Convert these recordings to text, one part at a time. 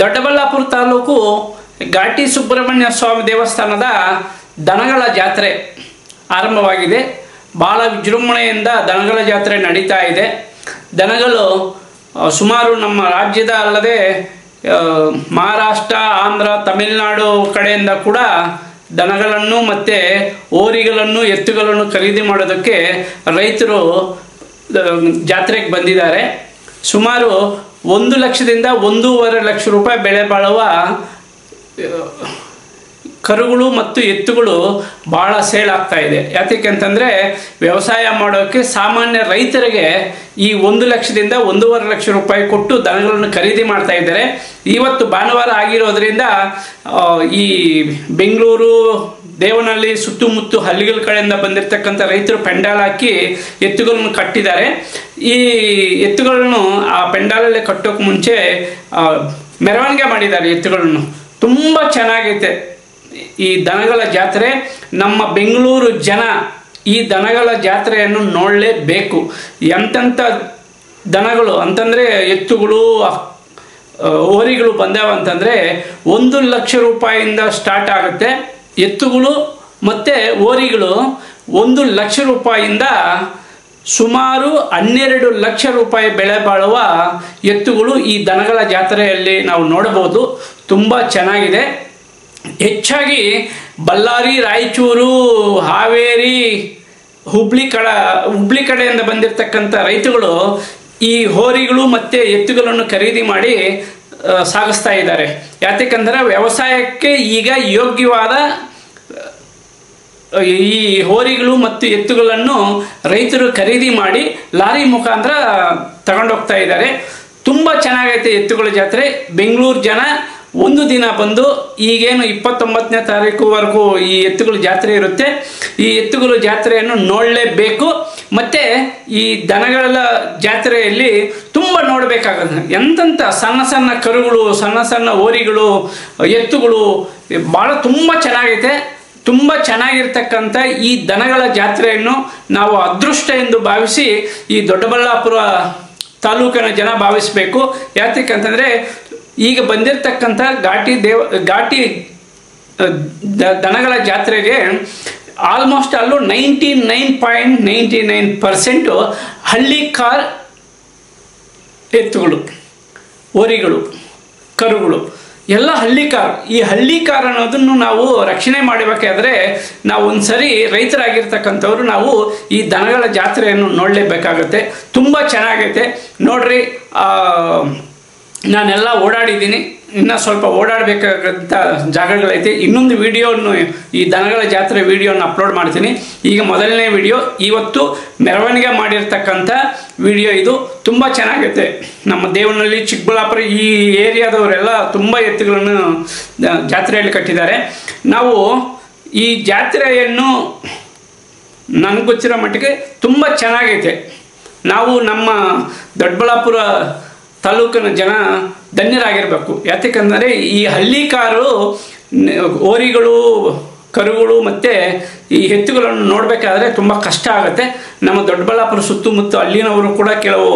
ದೊಡ್ಡಬಳ್ಳಾಪುರ ತಾಲೂಕು ಘಾಟಿ ಸುಬ್ರಹ್ಮಣ್ಯ ಸ್ವಾಮಿ ದೇವಸ್ಥಾನದ ದನಗಳ ಜಾತ್ರೆ ಆರಂಭವಾಗಿದೆ. ಭಾಳ ವಿಜೃಂಭಣೆಯಿಂದ ದನಗಳ ಜಾತ್ರೆ ನಡೀತಾ ಇದೆ. ದನಗಳು ಸುಮಾರು ನಮ್ಮ ರಾಜ್ಯದ ಅಲ್ಲದೆ ಮಹಾರಾಷ್ಟ್ರ, ಆಂಧ್ರ, ತಮಿಳುನಾಡು ಕಡೆಯಿಂದ ಕೂಡ ದನಗಳನ್ನು ಮತ್ತು ಹೋರಿಗಳನ್ನು, ಎತ್ತುಗಳನ್ನು ಖರೀದಿ ಮಾಡೋದಕ್ಕೆ ರೈತರು ಜಾತ್ರೆಗೆ ಬಂದಿದ್ದಾರೆ. ಸುಮಾರು 1 ಲಕ್ಷದಿಂದ 1.5 ಲಕ್ಷ ರೂಪಾಯಿ ಬೆಲೆ ಬಾಳುವ ಕರುಗಳು ಮತ್ತು ಎತ್ತುಗಳು ಭಾಳ ಸೇಲ್ ಆಗ್ತಾ ಇದೆ. ಯಾತಕ್ಕೆ ಅಂತಂದರೆ ವ್ಯವಸಾಯ ಮಾಡೋಕ್ಕೆ ಸಾಮಾನ್ಯ ರೈತರಿಗೆ ಈ 1 ಲಕ್ಷದಿಂದ 1.5 ಲಕ್ಷ ರೂಪಾಯಿ ಕೊಟ್ಟು ದನಗಳನ್ನು ಖರೀದಿ ಮಾಡ್ತಾ ಇದ್ದಾರೆ. ಇವತ್ತು ಭಾನುವಾರ ಆಗಿರೋದ್ರಿಂದ ಈ ಬೆಂಗಳೂರು, ದೇವನಹಳ್ಳಿ ಸುತ್ತಮುತ್ತ ಹಳ್ಳಿಗಳ ಕಡೆಯಿಂದ ಬಂದಿರತಕ್ಕಂಥ ರೈತರು ಪೆಂಡಾಲ್ ಹಾಕಿ ಎತ್ತುಗಳನ್ನು ಕಟ್ಟಿದ್ದಾರೆ. ಈ ಎತ್ತುಗಳನ್ನು ಆ ಪೆಂಡಾಲಲ್ಲಿ ಕಟ್ಟೋಕೆ ಮುಂಚೆ ಮೆರವಣಿಗೆ ಮಾಡಿದ್ದಾರೆ. ಎತ್ತುಗಳನ್ನು ತುಂಬ ಚೆನ್ನಾಗೈತೆ ಈ ದನಗಳ ಜಾತ್ರೆ. ನಮ್ಮ ಬೆಂಗಳೂರು ಜನ ಈ ದನಗಳ ಜಾತ್ರೆಯನ್ನು ನೋಡಲೇಬೇಕು. ಎಂತೆಂಥ ದನಗಳು ಅಂತಂದರೆ ಎತ್ತುಗಳು, ಹೋರಿಗಳು ಬಂದಾವ ಅಂತಂದರೆ 1 ಲಕ್ಷ ರೂಪಾಯಿಯಿಂದ ಸ್ಟಾರ್ಟ್ ಆಗುತ್ತೆ. ಎತ್ತುಗಳು ಮತ್ತು ಹೋರಿಗಳು 1 ಲಕ್ಷ ರೂಪಾಯಿಯಿಂದ ಸುಮಾರು 12 ಲಕ್ಷ ರೂಪಾಯಿ ಬೆಲೆ ಬಾಳುವ ಎತ್ತುಗಳು ಈ ದನಗಳ ಜಾತ್ರೆಯಲ್ಲಿ ನಾವು ನೋಡಬಹುದು. ತುಂಬ ಚೆನ್ನಾಗಿದೆ. ಹೆಚ್ಚಾಗಿ ಬಳ್ಳಾರಿ, ರಾಯಚೂರು, ಹಾವೇರಿ, ಹುಬ್ಳಿ ಕಡೆಯಿಂದ ಬಂದಿರತಕ್ಕಂಥ ರೈತಗಳು ಈ ಹೋರಿಗಳು ಮತ್ತು ಎತ್ತುಗಳನ್ನು ಖರೀದಿ ಮಾಡಿ ಸಾಗಿಸ್ತಾ ಇದ್ದಾರೆ. ಯಾತಕ್ಕಂದರೆ ವ್ಯವಸಾಯಕ್ಕೆ ಈಗ ಯೋಗ್ಯವಾದ ಈ ಹೋರಿಗಳು ಮತ್ತು ಎತ್ತುಗಳನ್ನು ರೈತರು ಖರೀದಿ ಮಾಡಿ ಲಾರಿ ಮುಖಾಂತರ ತಗೊಂಡೋಗ್ತಾ ಇದ್ದಾರೆ. ತುಂಬ ಚೆನ್ನಾಗೈತೆ ಎತ್ತುಗಳ ಜಾತ್ರೆ. ಬೆಂಗಳೂರು ಜನ ಒಂದು ದಿನ ಬಂದು, ಈಗೇನು 29ನೇ ತಾರೀಕುವರೆಗೂ ಈ ಎತ್ತುಗಳ ಜಾತ್ರೆ ಇರುತ್ತೆ, ಈ ಎತ್ತುಗಳ ಜಾತ್ರೆಯನ್ನು ನೋಡಲೇಬೇಕು. ಮತ್ತು ಈ ದನಗಳ ಜಾತ್ರೆಯಲ್ಲಿ ತುಂಬ ನೋಡಬೇಕಾಗುತ್ತೆ. ಎಂತೆಂಥ ಸಣ್ಣ ಸಣ್ಣ ಕರುಗಳು, ಸಣ್ಣ ಸಣ್ಣ ಹೋರಿಗಳು, ಎತ್ತುಗಳು ಭಾಳ ತುಂಬ ಚೆನ್ನಾಗೈತೆ. ತುಂಬ ಚೆನ್ನಾಗಿರ್ತಕ್ಕಂಥ ಈ ದನಗಳ ಜಾತ್ರೆಯನ್ನು ನಾವು ಅದೃಷ್ಟ ಎಂದು ಭಾವಿಸಿ ಈ ದೊಡ್ಡಬಳ್ಳಾಪುರ ತಾಲೂಕಿನ ಜನ ಭಾವಿಸಬೇಕು. ಯಾತಕ್ಕಂತಂದರೆ ಈಗ ಬಂದಿರತಕ್ಕಂಥ ಘಾಟಿ ದನಗಳ ಜಾತ್ರೆಗೆ ಆಲ್ಮೋಸ್ಟ್ ಅಲ್ಲೂ 99.99% ಹಳ್ಳಿ ಕಾರ್ ಎತ್ತುಗಳು, ಹೋರಿಗಳು, ಕರುಗಳು ಎಲ್ಲ ಹಳ್ಳಿ ಕಾರ್. ಈ ಹಳ್ಳಿ ಕಾರ್ ಅನ್ನೋದನ್ನು ನಾವು ರಕ್ಷಣೆ ಮಾಡಬೇಕಾದ್ರೆ ನಾವು ಒಂದು ಸರಿ ರೈತರಾಗಿರ್ತಕ್ಕಂಥವ್ರು ನಾವು ಈ ದನಗಳ ಜಾತ್ರೆಯನ್ನು ನೋಡಲೇಬೇಕಾಗತ್ತೆ. ತುಂಬ ಚೆನ್ನಾಗೈತೆ ನೋಡ್ರಿ. ನಾನೆಲ್ಲ ಓಡಾಡಿದ್ದೀನಿ, ಇನ್ನೂ ಸ್ವಲ್ಪ ಓಡಾಡಬೇಕಾಗಂಥ ಜಾಗಗಳೈತೆ. ಇನ್ನೊಂದು ವಿಡಿಯೋವನ್ನು ಈ ದನಗಳ ಜಾತ್ರೆ ವಿಡಿಯೋನ ಅಪ್ಲೋಡ್ ಮಾಡ್ತೀನಿ. ಈಗ ಮೊದಲನೇ ವಿಡಿಯೋ, ಇವತ್ತು ಮೆರವಣಿಗೆ ಮಾಡಿರ್ತಕ್ಕಂಥ ವಿಡಿಯೋ ಇದು. ತುಂಬ ಚೆನ್ನಾಗೈತೆ. ನಮ್ಮ ದೇವನಹಳ್ಳಿ, ಚಿಕ್ಕಬಳ್ಳಾಪುರ ಈ ಏರಿಯಾದವರೆಲ್ಲ ತುಂಬ ಎತ್ತುಗಳನ್ನು ಜಾತ್ರೆಯಲ್ಲಿ ಕಟ್ಟಿದ್ದಾರೆ. ನಾವು ಈ ಜಾತ್ರೆಯನ್ನು ನನಗೆ ಗೊತ್ತಿರೋ ಮಟ್ಟಿಗೆ ತುಂಬ ಚೆನ್ನಾಗೈತೆ. ನಾವು ನಮ್ಮ ದೊಡ್ಡಬಳ್ಳಾಪುರ ತಾಲೂಕಿನ ಜನ ಧನ್ಯರಾಗಿರಬೇಕು. ಯಾತಕ್ಕಂದರೆ ಈ ಹಳ್ಳಿ ಕಾರು ಹೋರಿಗಳು, ಕರುಗಳು ಮತ್ತು ಈ ಎತ್ತುಗಳನ್ನು ನೋಡಬೇಕಾದ್ರೆ ತುಂಬ ಕಷ್ಟ ಆಗುತ್ತೆ. ನಮ್ಮ ದೊಡ್ಡಬಳ್ಳಾಪುರ ಸುತ್ತಮುತ್ತ ಹಳ್ಳಿನವರು ಕೂಡ ಕೆಲವು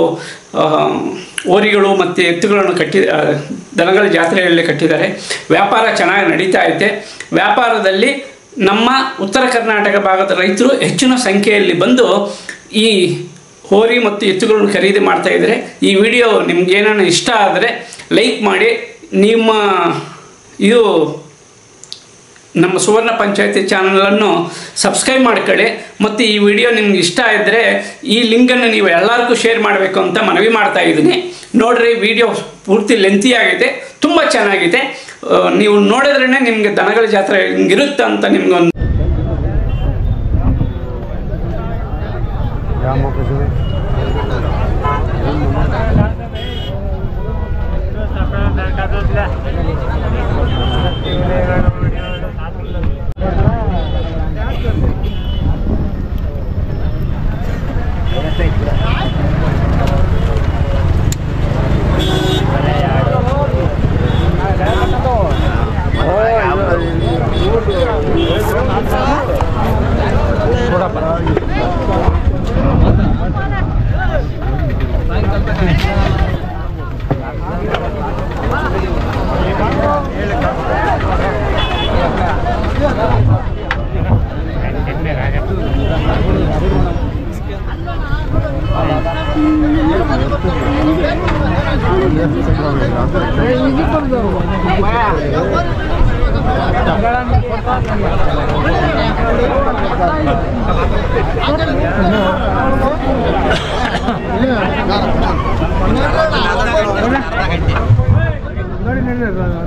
ಹೋರಿಗಳು ಮತ್ತು ಎತ್ತುಗಳನ್ನು ದನಗಳ ಜಾತ್ರೆಯಲ್ಲಿ ಕಟ್ಟಿದ್ದಾರೆ. ವ್ಯಾಪಾರ ಚೆನ್ನಾಗಿ ನಡೀತಾ ಐತೆ. ವ್ಯಾಪಾರದಲ್ಲಿ ನಮ್ಮ ಉತ್ತರ ಕರ್ನಾಟಕ ಭಾಗದ ರೈತರು ಹೆಚ್ಚಿನ ಸಂಖ್ಯೆಯಲ್ಲಿ ಬಂದು ಈ ಹೋರಿ ಮತ್ತು ಎತ್ತುಗಳನ್ನು ಖರೀದಿ ಮಾಡ್ತಾ ಇದ್ದಾರೆ. ಈ ವಿಡಿಯೋ ನಿಮ್ಗೇನಾನ ಇಷ್ಟ ಆದರೆ ಲೈಕ್ ಮಾಡಿ. ಇದು ನಮ್ಮ ಸುವರ್ಣ ಪಂಚಾಯತಿ ಚಾನಲನ್ನು ಸಬ್ಸ್ಕ್ರೈಬ್ ಮಾಡ್ಕೊಳ್ಳಿ. ಮತ್ತು ಈ ವಿಡಿಯೋ ನಿಮ್ಗೆ ಇಷ್ಟ ಇದ್ದರೆ ಈ ಲಿಂಕನ್ನು ನೀವು ಎಲ್ಲರಿಗೂ ಶೇರ್ ಮಾಡಬೇಕು ಅಂತ ಮನವಿ ಮಾಡ್ತಾ ಇದ್ದೀನಿ. ನೋಡ್ರಿ, ವಿಡಿಯೋ ಪೂರ್ತಿ ಲೆಂತಿ ಆಗಿದೆ, ತುಂಬ ಚೆನ್ನಾಗಿದೆ. ನೀವು ನೋಡಿದ್ರೇ ನಿಮಗೆ ದನಗಳ ಜಾತ್ರೆ ಹಿಂಗಿರುತ್ತೆ ಅಂತ ನಿಮ್ಗೊಂದು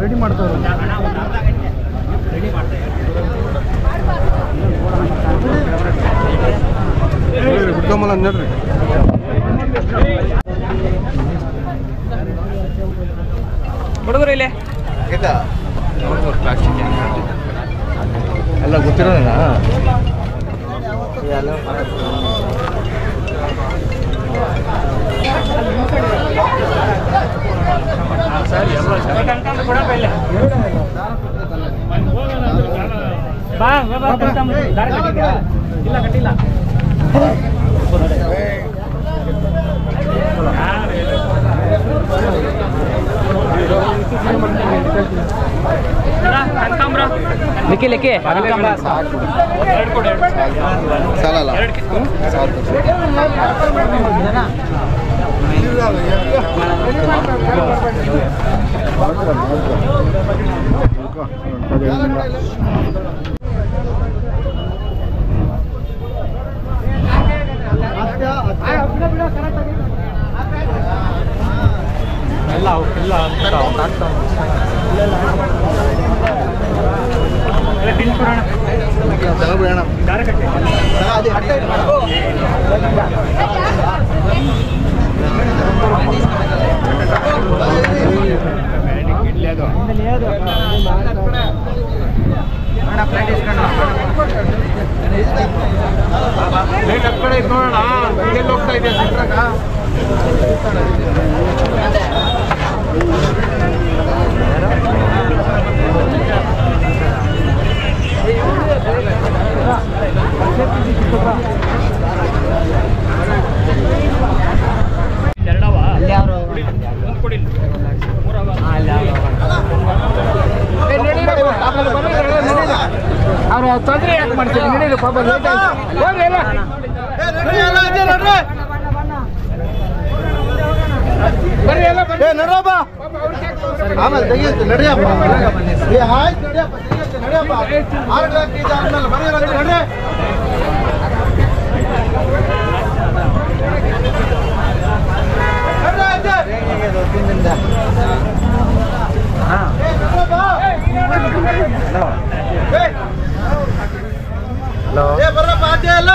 ರೆಡಿ ಮಾಡ್ತಾರೆ ಬಿಡ್ಕೊಂಬಲ್ಲ ನೋಡ್ರಿ ಹುಡುಗರು ಇಲ್ಲೇ ಎಲ್ಲ ಗೊತ್ತಿರೋಣ ಇಲ್ಲ ಕಟ್ಟಿಲ್ಲ ಲೆಕ್ಕೆ ಲೆಕ್ಕೆ ಸಾಲಲ್ಲ ಹೋಗ್ತಾ ಇದೆ ಅವ್ರು ತೊಂದರೆ ಯಾಕೆ ಮಾಡ್ತೀವಿ ನಡೀರಿ ಪಾಪ ಲೇಟ್ ಆಯ್ತು ಹೋಗ್ರಿ ಎಲ್ಲ ಬರ್ರಿ ಎಲ್ಲ ನಡ್ರಪ್ಪ ಆಮೇಲೆ ತೆಗಿಯುತ್ತೆ ನಡಿಯಪ್ಪ ಆಯ್ತು ನಡಿಯಪ್ಪ ತೆಗಿಯುತ್ತೆ ನಡಿಯಪ್ಪ 6 ಗಂಟೆ ಆದ್ಮೇಲೆ ಬರ್ರಿ ನಡ್ರಿ ಬರ್ರಪ್ಪ ಆಚೆ ಎಲ್ಲ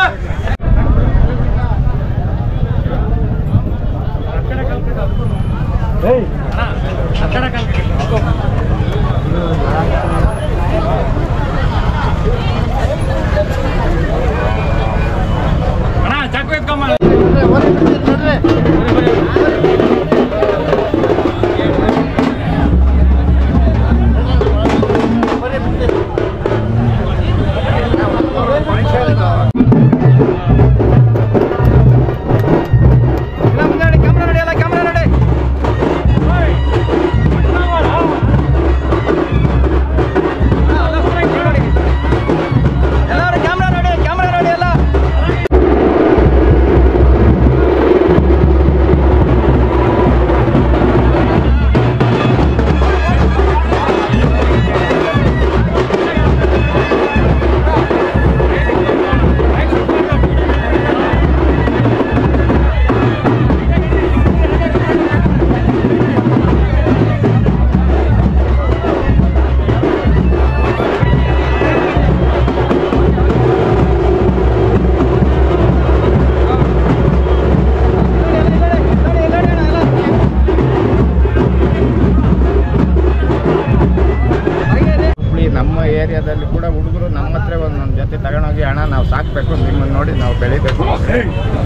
ಏರಿಯಾದಲ್ಲಿ ಕೂಡ ಹುಡುಗರು ನಮ್ಮ ಹತ್ರ ಒಂದೊಂದು ಜೊತೆ ತಗೊಂಡೋಗಿ ಹಣ ನಾವು ಸಾಕಬೇಕು, ನಿಮ್ಮನ್ನು ನೋಡಿ ನಾವು ಬೆಳಿಬೇಕು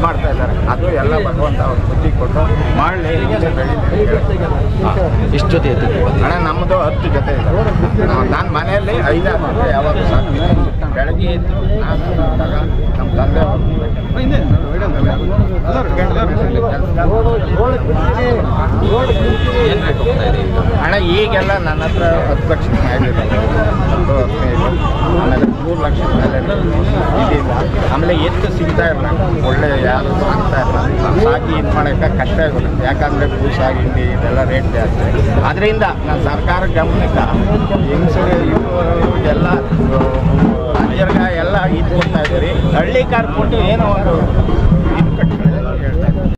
ಮಾಡ್ತಾ ಇದ್ದಾರೆ. ಅದು ಎಲ್ಲ ಭಗವಂತ ಅವ್ರು ಬುದ್ಧಿ ಕೊಟ್ಟು ಮಾಡಲಿ, ಬೆಳೀಲಿ. ಎಷ್ಟು ಜೊತೆ ಇರ್ತದೆ ಹಣ ನಮ್ಮದು 10 ಜೊತೆ ಇದೆ. ನಾನು ಮನೆಯಲ್ಲಿ 5-6 ಜೊತೆ ಯಾವಾಗ ಸಾಕ್ತೀನಿ. ಬೆಳಗ್ಗೆ ಎದ್ದು ನಾನು ನಮ್ಮ ತಂದೆ ಹಣ ಈಗೆಲ್ಲ ನನ್ನ ಹತ್ರ 10 ಲಕ್ಷ ಮಾಡಿದ್ದಾರೆ. 15, ಆಮೇಲೆ 3 ಲಕ್ಷ ಸ್ಯಾಲರಿ ಇದಿಲ್ಲ. ಆಮೇಲೆ ಎತ್ತು ಸಿಗ್ತಾ ಇಲ್ಲ, ಒಳ್ಳೆ ಯಾರು ಸಿಗ್ತಾ ಇಲ್ಲ. ಸಾಕಿ ಇದು ಮಾಡೋಕ್ಕೆ ಕಷ್ಟ ಆಗುತ್ತೆ, ಯಾಕಂದರೆ ಬೂಸ ಹಿಂಡಿ ಇದೆಲ್ಲ ರೇಟ್ ಜಾಸ್ತಿ. ಅದರಿಂದ ನಾನು ಸರ್ಕಾರ ಗಮನಕ್ಕೆ ಹೆಂಗಸರು ಎಲ್ಲ ಅಂಜರ್ಗ ಎಲ್ಲ ಇದು ಕೊಡ್ತಾ ಇದ್ದೀರಿ. ಹಳ್ಳಿ ಕಾರ್ ಕೊಟ್ಟು ಏನೋ ಒಂದು ಇದು ಕಟ್ಟಿದ್ದಾರೆ ಅಂತ ಹೇಳ್ತಾ ಇದ್ದೀನಿ.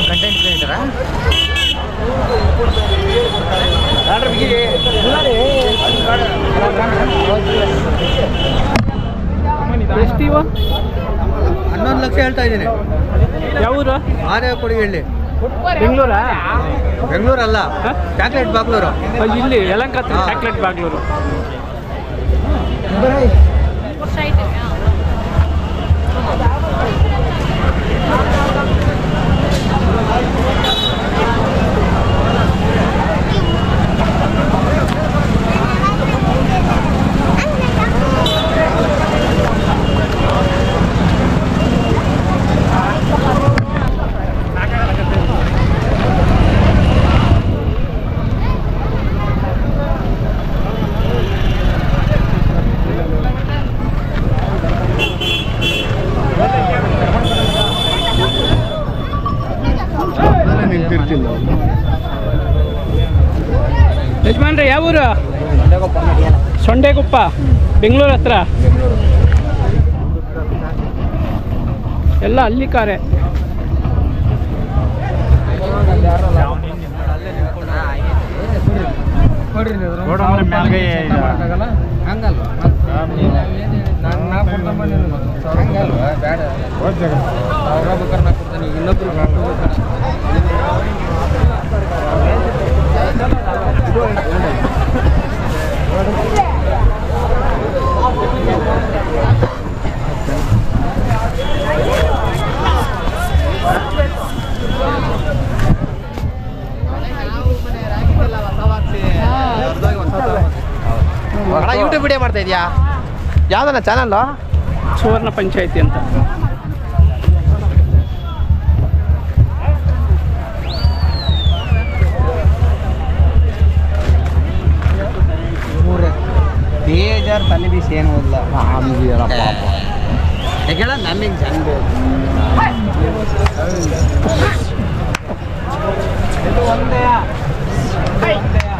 ಕಂಟೆಂಟ್ ಕ್ರಿಯೇಟರಾ ಎಷ್ಟು ಇವ 11 ಲಕ್ಷ ಹೇಳ್ತಾ ಇದ್ದೀನಿ. ಯಾವೂರು? ಆನೆ ಕೊಡಿಗಳ್ಳಿ. ಬೆಂಗಳೂರಾ? ಬೆಂಗಳೂರಲ್ಲ, ಚಾಕ್ಲೇಟ್ ಬಾಗ್ಲೂರು. ಇಲ್ಲಿ ಯಲಹಂಕ ಚಾಕ್ಲೇಟ್ ಬಾಗ್ಲೂರು. ಯಜಮಾನ್ರೆ ಯಾವೂರು? ಸೊಂಡೆಗುಪ್ಪ, ಬೆಂಗಳೂರು ಹತ್ರ. ಎಲ್ಲ ಅಲ್ಲಿ ಕಾರೆ. ಯೂಟ್ಯೂಬ್ ವಿಡಿಯೋ ಮಾಡ್ತಾ ಇದೆಯಾ? ಯಾವ್ದನ್ನ ಚಾನಲ್? ಸುವರ್ಣ ಪಂಚಾಯಿತಿ ಅಂತ. ಬೇಜಾರು ತಲೆ ಬೀಸಿ ಏನು ಓದಲ್ಲ ಯಾಕೆಳ ನಮಗೆ ಜನ ಒಂದೇ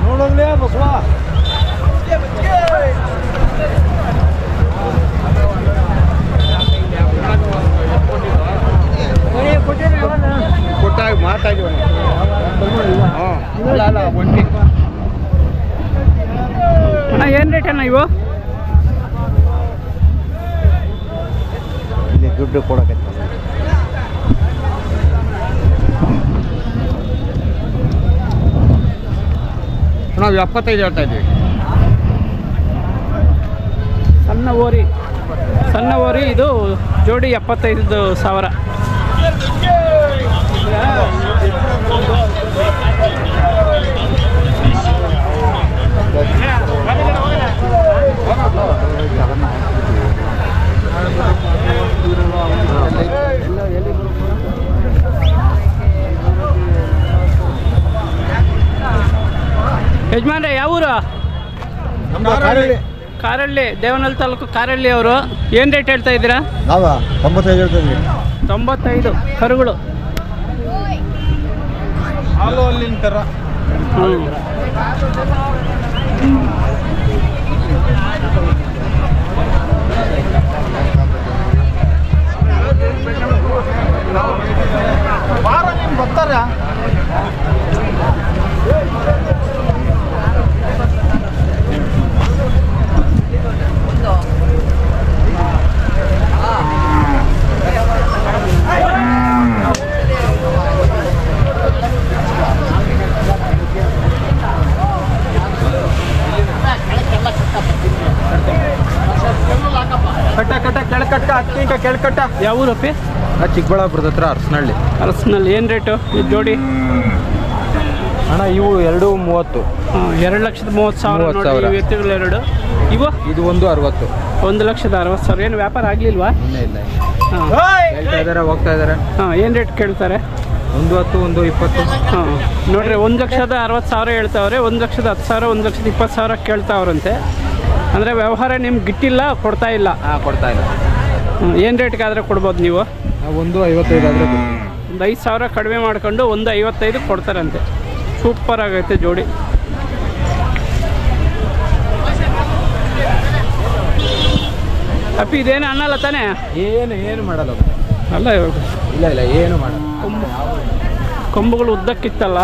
ನೋಡೋದ್ಲೇ ಬಸವ. ಕೊಟ್ಟಾಗ ಮಾತಾಡಿ ಅಣ್ಣ ಏನು ರೇಟ್ ಅಣ್ಣ ಇವು? ಇಲ್ಲಿ ದುಡ್ಡು ಕೊಡಕತ್ತ ನಾವು 75 ಹೇಳ್ತಾ ಇದ್ದೀವಿ. ಸಣ್ಣ ಓರಿ ಇದು ಜೋಡಿ 75,000. ಯಜಮಾನ್ರೆ ಯಾವೂರು? ಕಾರಹಳ್ಳಿ, ದೇವನಹಳ್ಳಿ ತಾಲೂಕು ಕಾರಹಳ್ಳಿ ಅವರು. ಏನು ರೇಟ್ ಹೇಳ್ತಾ ಇದ್ದೀರಾ? ನಾವು 95 ಹೇಳ್ತೀವಿ. 95 ಕರುಗಳು. ಹಾಲು ಅಲ್ಲಿನ ಥರ. ವಾರ ನೀನು ಬರ್ತಾರ ಕೆಳಕಟ್ಟ. ಯಾವ ಊರಪ್ಪಿ? ಚಿಕ್ಕಬಳ್ಳಾಪುರದ ಹತ್ರ ಅರಸನಹಳ್ಳಿ. ಏನು ರೇಟು ಈ ಜೋಡಿ? ಅಣ್ಣ ಇವು 230. 2,30,000 ಎತ್ತುಗಳೆರಡು. ಇವು ಇದು 160. 1,60,000. ಏನು ವ್ಯಾಪಾರ ಆಗಲಿಲ್ವಾ? ಇಲ್ಲ ಹಾಂ, ಹೇಳ್ತಾ ಇದ್ದಾರೆ, ಹೋಗ್ತಾ ಇದ್ದಾರೆ. ಹಾಂ, ಏನು ರೇಟ್ ಕೇಳ್ತಾರೆ? 110, 120. ಹಾಂ, ನೋಡ್ರಿ 1,60,000 ಹೇಳ್ತಾವ್ರೆ. 1,10,000, 1,20,000 ಕೇಳ್ತಾವ್ರಂತೆ. ಅಂದರೆ ವ್ಯವಹಾರ ನಿಮ್ಗೆ ಗಿಟ್ಟಿಲ್ಲ, ಕೊಡ್ತಾ ಇಲ್ಲ. ಕೊಡ್ತಾ ಇಲ್ಲ. ಏನು ರೇಟ್ಗಾದರೆ ಕೊಡ್ಬೋದು ನೀವು? 155 ಆದರೆ ಒಂದು 5,000 ಕಡಿಮೆ ಮಾಡ್ಕೊಂಡು 1,55 ಕೊಡ್ತಾರಂತೆ. ಸೂಪರ್ ಆಗೈತೆ ಜೋಡಿ. ಅಪ್ಪಿ ಇದೇನು ಅನ್ನಲ್ಲ ತಾನೇ? ಏನು ಮಾಡಲ್ಲ ಅಲ್ಲ ಇವಾಗ ಇಲ್ಲ ಏನು ಮಾಡಲ್ಲ. ಕೊಂಬುಗಳು ಉದ್ದಕ್ಕಿತ್ತಲ್ಲ.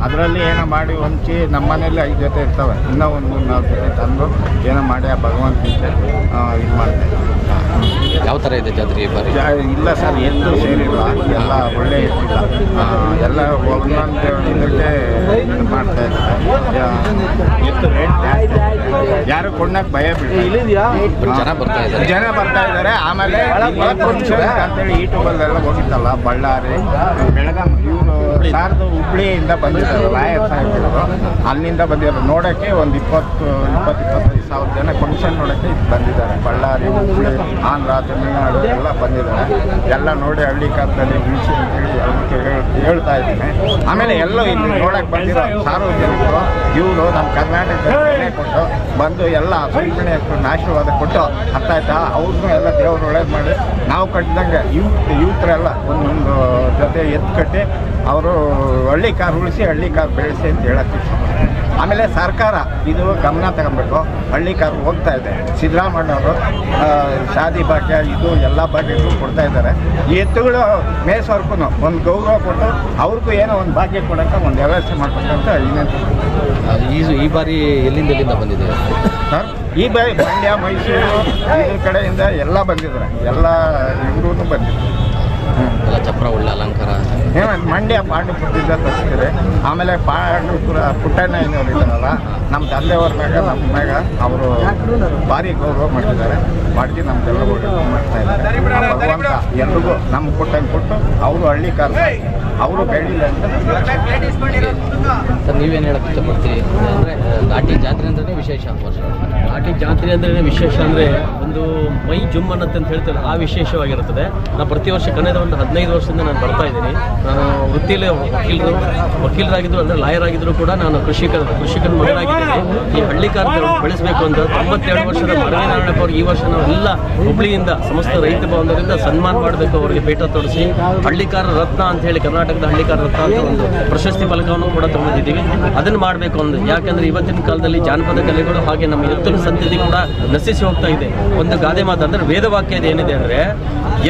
ಅದರಲ್ಲಿ ಏನೋ ಮಾಡಿ ಹೊಂಚಿ ನಮ್ಮ ಮನೇಲಿ 5 ಜೊತೆ ಇರ್ತವೆ, ಇನ್ನೂ ಒಂದು 3-4 ಜೊತೆ ತಂದು ಏನೋ ಮಾಡಿ ಆ ಭಗವಂತನಿಗೆ ಇದು ಮಾಡ್ತಾರೆ. ಯಾವ ಥರ ಇದೆ ಜಾತ್ರೆ ಈ ಬಾರಿ? ಇಲ್ಲ ಸರ್, ಎತ್ತು ಸೇರಿಲ್ಲ, ಎಲ್ಲ ಒಳ್ಳೆ ಎತ್ತಿಲ್ಲ, ಎಲ್ಲ ಒಂದೊಂದು ಇದಕ್ಕೆ ಇದು ಮಾಡ್ತಾ ಇದ್ದಾರೆ. ಎತ್ತು ರೇಟ್ ಜಾಸ್ತಿ, ಯಾರು ಕೊಂಡಾಗ ಭಯ ಬಿಡ್ತಾರೆ, ಜನ ಬರ್ತಾ ಇದ್ದಾರೆ. ಆಮೇಲೆ ಅಂತೇಳಿ ಯೂಟ್ಯೂಬಲ್ಲೆಲ್ಲ ಹೋಗಿತ್ತಲ್ಲ, ಬಳ್ಳಾರಿ, ಬೆಳಗಾಂ, ಇವರು ಸಾರ್ದು ಹುಬ್ಳಿಯಿಂದ ಬಂದಿದ್ದಾರೆ, ರಾಯರ್ ಸಾಹೇಬರು ಅಲ್ಲಿಂದ ಬಂದಿದ್ದಾರೆ. ನೋಡೋಕ್ಕೆ ಒಂದು 20-25 ಸಾವಿರ ಜನ ಫಂಕ್ಷನ್ ನೋಡೋಕ್ಕೆ ಬಂದಿದ್ದಾರೆ. ಬಳ್ಳಾರಿ, ಹುಬ್ಳಿ, ಆಂಧ್ರ, ತಮಿಳುನಾಡು ಎಲ್ಲ ಬಂದಿದ್ದಾರೆ. ಎಲ್ಲ ನೋಡಿ ಹಳ್ಳಿ ಕಾಲದಲ್ಲಿ ಉಳಿಸಿ ಅಂತೇಳಿ ಅದಕ್ಕೆ ಹೇಳ್ತಾ ಇದ್ದೀನಿ. ಆಮೇಲೆ ಎಲ್ಲ ಇಲ್ಲಿ ನೋಡೋಕ್ಕೆ ಬಂದಿರೋ ಸಾರ್ವಜನಿಕರು ಇವರು ನಮ್ಮ ಕರ್ನಾಟಕದಲ್ಲಿ ಕೊಟ್ಟು ಬಂದು ಎಲ್ಲ ಸುಮ್ಮನೆ ಆಶೀರ್ವಾದ ಕೊಟ್ಟು ಅರ್ಥ ಆಯ್ತಾ, ಅವ್ರನ್ನೂ ಎಲ್ಲ ದೇವರು ಒಳ್ಳೇದು ಮಾಡಿ ನಾವು ಕಟ್ಟಿದಂಗೆ ಯೂತ್ರೆಲ್ಲ ಒಂದೊಂದು ಜೊತೆ ಎತ್ತು ಕಟ್ಟಿ ಅವರು ಹಳ್ಳಿ ಕಾರ್ ಉಳಿಸಿ ಹಳ್ಳಿ ಕಾರ್ ಬೆಳೆಸಿ ಅಂತ ಹೇಳಕ್ಕೆ ಇಷ್ಟಪಡ್ತೀನಿ. ಆಮೇಲೆ ಸರ್ಕಾರ ಇದು ಗಮನ ತಗೊಬೇಕು. ಹಳ್ಳಿ ಕಾರ್ ಹೋಗ್ತಾ ಇದೆ, ಸಿದ್ದರಾಮಯ್ಯವರು ಶಾದಿ ಭಾಗ್ಯ ಇದು ಎಲ್ಲ ಭಾಗ್ಯಗಳು ಕೊಡ್ತಾ ಇದ್ದಾರೆ. ಈ ಎತ್ತುಗಳು ಮೇಸೋರ್ಗೂ ಒಂದು ಗೌರವ ಕೊಟ್ಟು ಅವ್ರಿಗೂ ಏನೋ ಒಂದು ಭಾಗ್ಯ ಕೊಡೋಕ್ಕೆ ಒಂದು ವ್ಯವಸ್ಥೆ ಮಾಡ್ಬೇಕಂತ ಈ ಬಾರಿ ಎಲ್ಲಿಂದ ಬಂದಿದೆ ಸರ್? ಈ ಬಾರಿ ಮಂಡ್ಯ, ಮೈಸೂರು ಈ ಕಡೆಯಿಂದ ಎಲ್ಲ ಬಂದಿದ್ದಾರೆ, ಎಲ್ಲ ಇವ್ರೂ ಬಂದಿದ್ದಾರೆ. ಎಲ್ಲ ಚಪ್ರ ಒಳ್ಳೆ ಅಲಂಕಾರ. ಮಂಡ್ಯ ಪಾಂಡುಪುರದಿಂದ ತರಿಸ್ತೀರಿ. ಆಮೇಲೆ ಪಾಂಡುಪುರ ಪುಟ್ಟಣ್ಣ ಏನವ್ರು ಇದ್ದಾರಲ್ಲ, ನಮ್ಮ ತಂದೆಯವ್ರ ಮ್ಯಾಗ ಅವರು ಭಾರಿ ಗೌರವ ಮಾಡಿದ್ದಾರೆ, ಮಾಡಿ ನಮ್ಗೆಲ್ಲ ಮಾಡ್ತಾ ಇದ್ದಾರೆ. ಭಗವಂತ ಎಲ್ರಿಗೂ ನಮ್ಮ ಪುಟ್ಟಂಗೆ ಕೊಟ್ಟು ಅವರು ಹಳ್ಳಿ ಕಾಲ ಅವರು ಬೆಳಿಲ್ಲ ಅಂತ. ಸರ್, ನೀವೇನು ಹೇಳಕ್ಕೆ ಇಷ್ಟಪಡ್ತೀರಿ? ಅಂದರೆ ಘಾಟಿ ಜಾತ್ರೆ ಅಂದ್ರೆ ವಿಶೇಷ. ಘಾಟಿ ಜಾತ್ರೆ ಅಂದ್ರೆ ವಿಶೇಷ ಅಂದರೆ ಒಂದು ಮೈ ಜುಮ್ ಅನ್ನತ್ತೆ ಅಂತ ಹೇಳ್ತಾರೆ, ಆ ವಿಶೇಷವಾಗಿರುತ್ತದೆ. ನಾನು ಪ್ರತಿ ವರ್ಷ ಕಳೆದ ಒಂದು 15 ವರ್ಷದಿಂದ ನಾನು ಬರ್ತಾ ಇದ್ದೀನಿ. ನಾನು ವೃತ್ತಿಯಲ್ಲಿ ವಕೀಲರಾಗಿದ್ದರು, ಅಂದರೆ ಲಾಯರ್ ಆಗಿದ್ದರೂ ಕೂಡ ನಾನು ಕೃಷಿಕನ ಮಗನಾಗಿದ್ದೀನಿ. ಈ ಹಳ್ಳಿಕಾರರು ಬೆಳೆಸಬೇಕು ಅಂತ 92 ವರ್ಷದ ಮರವಿನಾರಾಯಣಪ್ಪ ಅವ್ರಿಗೆ ಈ ವರ್ಷ ನಾವೆಲ್ಲ ಹುಬ್ಳಿಯಿಂದ ಸಮಸ್ತ ರೈತ ಬಾಂಧವರಿಂದ ಸನ್ಮಾನ ಮಾಡಬೇಕು. ಅವರಿಗೆ ಪೇಟ ತೊಡಿಸಿ ಹಳ್ಳಿಕಾರ ರತ್ನ ಅಂತ ಹೇಳಿ ಕರ್ನಾಟಕದ ಹಳ್ಳಿಕಾರ ರತ್ನ ಅಂತ ಒಂದು ಪ್ರಶಸ್ತಿ ಫಲಕವನ್ನು ಕೂಡ ತಗೊಂಡಿದ್ದೀವಿ. ಅದನ್ನು ಮಾಡಬೇಕು ಒಂದು, ಯಾಕಂದರೆ ಇವತ್ತಿನ ಕಾಲದಲ್ಲಿ ಜಾನಪದ ಕಲೆಗಳು ಹಾಗೆ ನಮ್ಮ ಎತ್ತಿನ ಸಂತತಿ ಕೂಡ ನಶಿಸಿ ಹೋಗ್ತಾ ಇದೆ. ಒಂದು ಗಾದೆ ಮಾತು ಅಂದರೆ ವೇದವಾಕ್ಯ ಏನಿದೆ ಅಂದರೆ,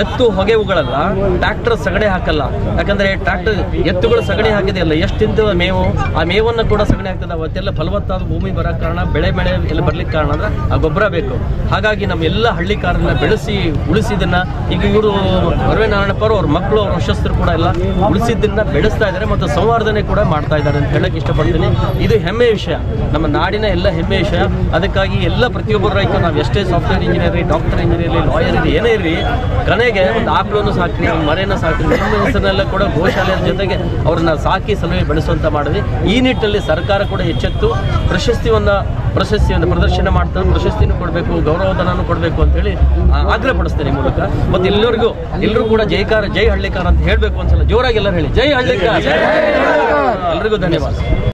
ಎತ್ತು ಹೊಗೆ ಉಗಳಲ್ಲ, ಟ್ರ್ಯಾಕ್ಟರ್ ಸಗಣಿ ಹಾಕಲ್ಲ. ಯಾಕಂದರೆ ಟ್ರ್ಯಾಕ್ಟರ್ ಎತ್ತುಗಳು ಸಗಣಿ ಹಾಕಿದೆಯಲ್ಲ, ಎಷ್ಟು ತಿಂತವ ಮೇವು, ಆ ಮೇವನ್ನು ಕೂಡ ಸಗಣಿ ಆಗ್ತದೆ. ಅವತ್ತೆಲ್ಲ ಫಲವತ್ತಾದ ಭೂಮಿ ಬರೋಕ್ಕೆ ಕಾರಣ, ಬೆಳೆ ಎಲ್ಲ ಬರ್ಲಿಕ್ಕೆ ಕಾರಣ ಅಂದರೆ ಆ ಗೊಬ್ಬರ ಬೇಕು. ಹಾಗಾಗಿ ನಮ್ಮೆಲ್ಲ ಹಳ್ಳಿಕಾರನ್ನ ಬೆಳೆಸಿ ಉಳಿಸಿದನ್ನ ಈಗ ಇವರು ವರವೇನಾರಾಯಣಪ್ಪ ಅವ್ರ ಮಕ್ಕಳು, ಅವ್ರ ವಶಸ್ಥರು ಕೂಡ ಎಲ್ಲ ಉಳಿಸಿ ಬೆಳೆಸಿದ್ದನ್ನ ಬೆಳೆಸ್ತಾ ಇದ್ದಾರೆ ಮತ್ತು ಸಂವರ್ಧನೆ ಕೂಡ ಮಾಡ್ತಾ ಇದ್ದಾರೆ ಅಂತ ಹೇಳಕ್ಕೆ ಇಷ್ಟಪಡ್ತೀನಿ. ಇದು ಹೆಮ್ಮೆಯ ವಿಷಯ, ನಮ್ಮ ನಾಡಿನ ಎಲ್ಲ ಹೆಮ್ಮೆಯ ವಿಷಯ. ಅದಕ್ಕಾಗಿ ಎಲ್ಲ ಪ್ರತಿಯೊಬ್ಬರ ರೈತರು ನಾವು ಎಷ್ಟೇ software engineer, doctor engineer, lawyer ಏನೇ ಇರಲಿ, ಕೊನೆಗೆ ಒಂದು ಆಕಳನ್ನು ಸಾಕ್ರಿ, ಒಂದು ಮನೆಯನ್ನು ಸಾಕ್ರಿ, ನಿಮ್ಮ ಹೆಸರನ್ನೆಲ್ಲ ಕೂಡ ಗೋಶಾಲೆಯ ಜೊತೆಗೆ ಅವ್ರನ್ನ ಸಾಕಿ ಸಲುವೆ ಬೆಳೆಸುವಂತ ಮಾಡಿದ್ವಿ. ಈ ನಿಟ್ಟಿನಲ್ಲಿ ಸರ್ಕಾರ ಕೂಡ ಎಚ್ಚೆತ್ತು ಪ್ರಶಸ್ತಿಯನ್ನು ಪ್ರದರ್ಶನ ಮಾಡ್ತಾ ಪ್ರಶಸ್ತಿನೂ ಕೊಡಬೇಕು, ಗೌರವಧನನೂ ಕೊಡಬೇಕು ಅಂತ ಹೇಳಿ ಆಗ್ರಹ ಪಡಿಸ್ತೇನೆ ಈ ಮೂಲಕ. ಮತ್ತು ಎಲ್ಲರೂ ಕೂಡ ಜೈ ಹಳ್ಳಿಕಾರ ಅಂತ ಹೇಳಬೇಕು. ಒಂದ್ಸಲ ಜೋರಾಗಿ ಎಲ್ಲರೂ ಹೇಳಿ ಜೈ ಹಳ್ಳಿಕಾರ. ಎಲ್ರಿಗೂ ಧನ್ಯವಾದ.